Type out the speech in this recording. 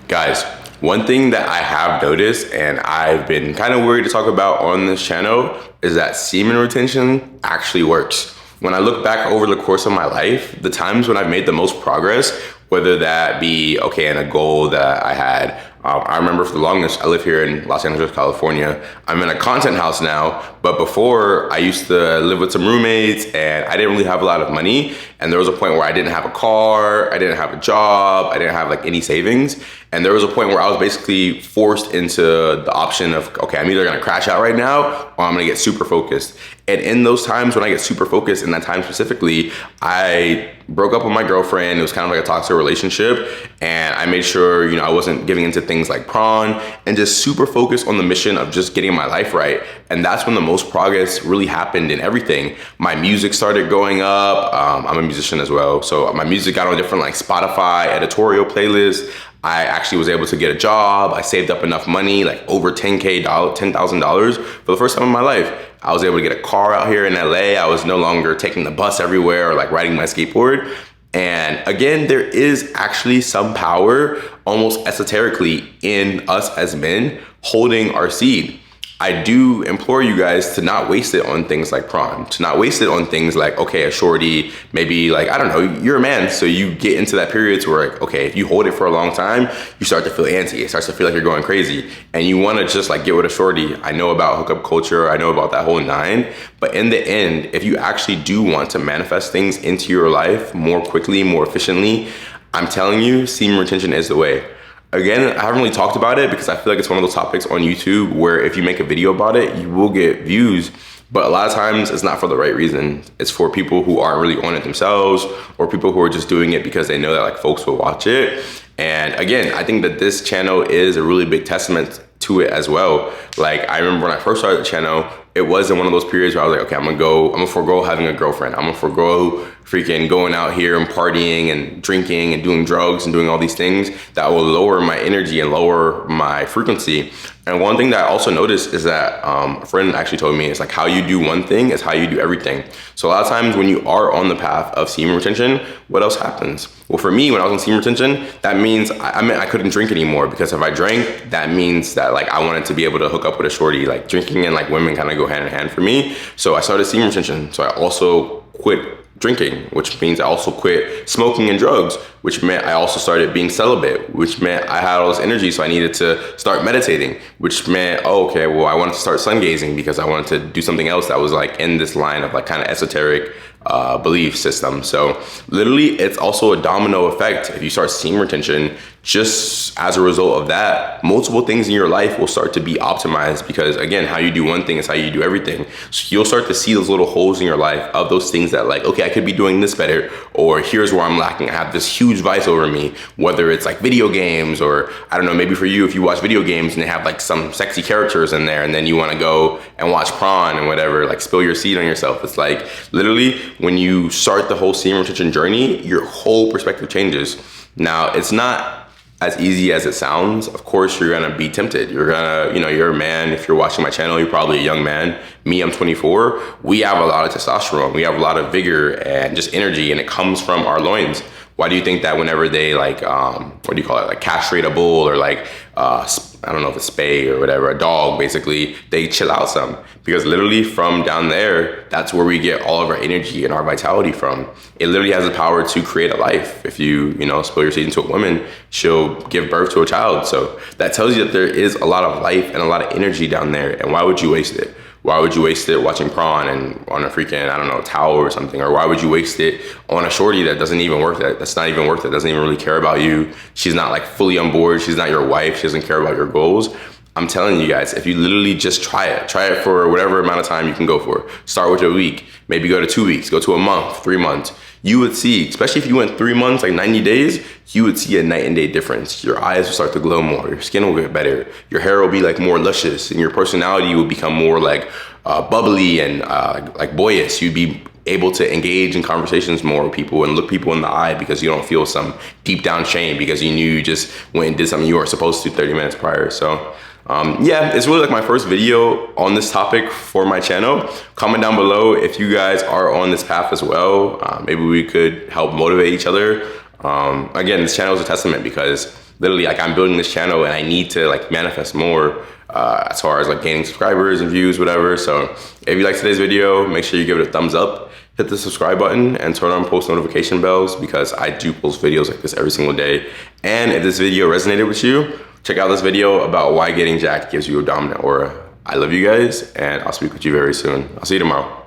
Guys, one thing that I have noticed and I've been kind of worried to talk about on this channel is that semen retention actually works. When I look back over the course of my life, the times when I've made the most progress, whether that be, okay, in a goal that I had, I remember for the longest, I live here in Los Angeles, California. I'm in a content house now, but before I used to live with some roommates and I didn't really have a lot of money. And there was a point where I didn't have a car, I didn't have a job, I didn't have like any savings. And there was a point where I was basically forced into the option of, okay, I'm either gonna crash out right now or I'm gonna get super focused. And in those times when I get super focused, in that time specifically, I broke up with my girlfriend. It was kind of like a toxic relationship. And I made sure, I wasn't giving into things like prawn and just super focused on the mission of just getting my life right. And that's when the most progress really happened in everything. My music started going up. I'm a musician as well. So my music got on different like Spotify editorial playlists. I actually was able to get a job. I saved up enough money, like over $10,000 for the first time in my life. I was able to get a car out here in LA. I was no longer taking the bus everywhere or like riding my skateboard. And again, there is actually some power almost esoterically in us as men holding our seed. I do implore you guys to not waste it on things like prawn, to not waste it on things like, okay, a shorty, maybe like, I don't know, you're a man. So you get into that period to where, like, okay, if you hold it for a long time, you start to feel antsy. It starts to feel like you're going crazy and you want to just like get with a shorty. I know about hookup culture. I know about that whole nine, but in the end, if you actually do want to manifest things into your life more quickly, more efficiently, I'm telling you, semen retention is the way. Again, I haven't really talked about it because I feel like it's one of those topics on YouTube where if you make a video about it, you will get views. But a lot of times it's not for the right reason. It's for people who aren't really on it themselves or people who are just doing it because they know that like folks will watch it. And again, I think that this channel is a really big testament to it as well. Like I remember when I first started the channel, it was in one of those periods where I was like, okay, I'm gonna forego having a girlfriend. I'm gonna forego freaking going out here and partying and drinking and doing drugs and doing all these things that will lower my energy and lower my frequency. And one thing that I also noticed is that a friend actually told me, it's like how you do one thing is how you do everything. So a lot of times when you are on the path of semen retention, what else happens? Well, for me, when I was on semen retention, that means I couldn't drink anymore because if I drank, that means that like I wanted to be able to hook up with a shorty. Like drinking and like women kind of go hand in hand for me. So I started semen retention. So I also quit drinking, which means I also quit smoking and drugs, which meant I also started being celibate, which meant I had all this energy, so I needed to start meditating, which meant, oh, okay, well, I wanted to start sun gazing because I wanted to do something else that was like in this line of like kind of esoteric belief system. So literally it's also a domino effect. If you start semen retention, just as a result of that, multiple things in your life will start to be optimized because again, how you do one thing is how you do everything. So you'll start to see those little holes in your life of those things that like, okay, I could be doing this better, or here's where I'm lacking. I have this huge vice over me, whether it's like video games or I don't know, maybe for you, if you watch video games and they have like some sexy characters in there and then you want to go and watch prawn and whatever, like spill your seed on yourself. It's like literally when you start the whole semen retention journey, your whole perspective changes. Now, it's not as easy as it sounds. Of course, you're gonna be tempted. You're gonna, you're a man. If you're watching my channel, you're probably a young man. Me, I'm 24. We have a lot of testosterone. We have a lot of vigor and just energy, and it comes from our loins. Why do you think that whenever they like, what do you call it? Like castrate a bull or like, I don't know if it's spay or whatever, a dog, basically, they chill out some. Because literally from down there, that's where we get all of our energy and our vitality from. It literally has the power to create a life. If you, spill your seed into a woman, she'll give birth to a child. So that tells you that there is a lot of life and a lot of energy down there. And why would you waste it? Why would you waste it watching prawn and on a freaking, I don't know, towel or something? Or why would you waste it on a shorty that doesn't even worth it? That's not even worth it. Doesn't even really care about you. She's not like fully on board. She's not your wife. She doesn't care about your goals. I'm telling you guys, if you literally just try it for whatever amount of time you can go for. Start with a week, maybe go to 2 weeks, go to a month, 3 months. You would see, especially if you went 3 months, like 90 days, you would see a night and day difference. Your eyes will start to glow more. Your skin will get better. Your hair will be like more luscious and your personality will become more like bubbly and like boyish. You'd be able to engage in conversations more with people and look people in the eye because you don't feel some deep down shame because you knew you just went and did something you weren't supposed to 30 minutes prior. So yeah, it's really like my first video on this topic for my channel. Comment down below if you guys are on this path as well. Maybe we could help motivate each other. Again, this channel is a testament because literally like I'm building this channel and I need to like manifest more as far as like gaining subscribers and views, whatever. So if you like today's video, make sure you give it a thumbs up, hit the subscribe button, and turn on post notification bells, because I do post videos like this every single day. And if this video resonated with you, check out this video about why getting jacked gives you a dominant aura. I love you guys, and I'll speak with you very soon. I'll see you tomorrow.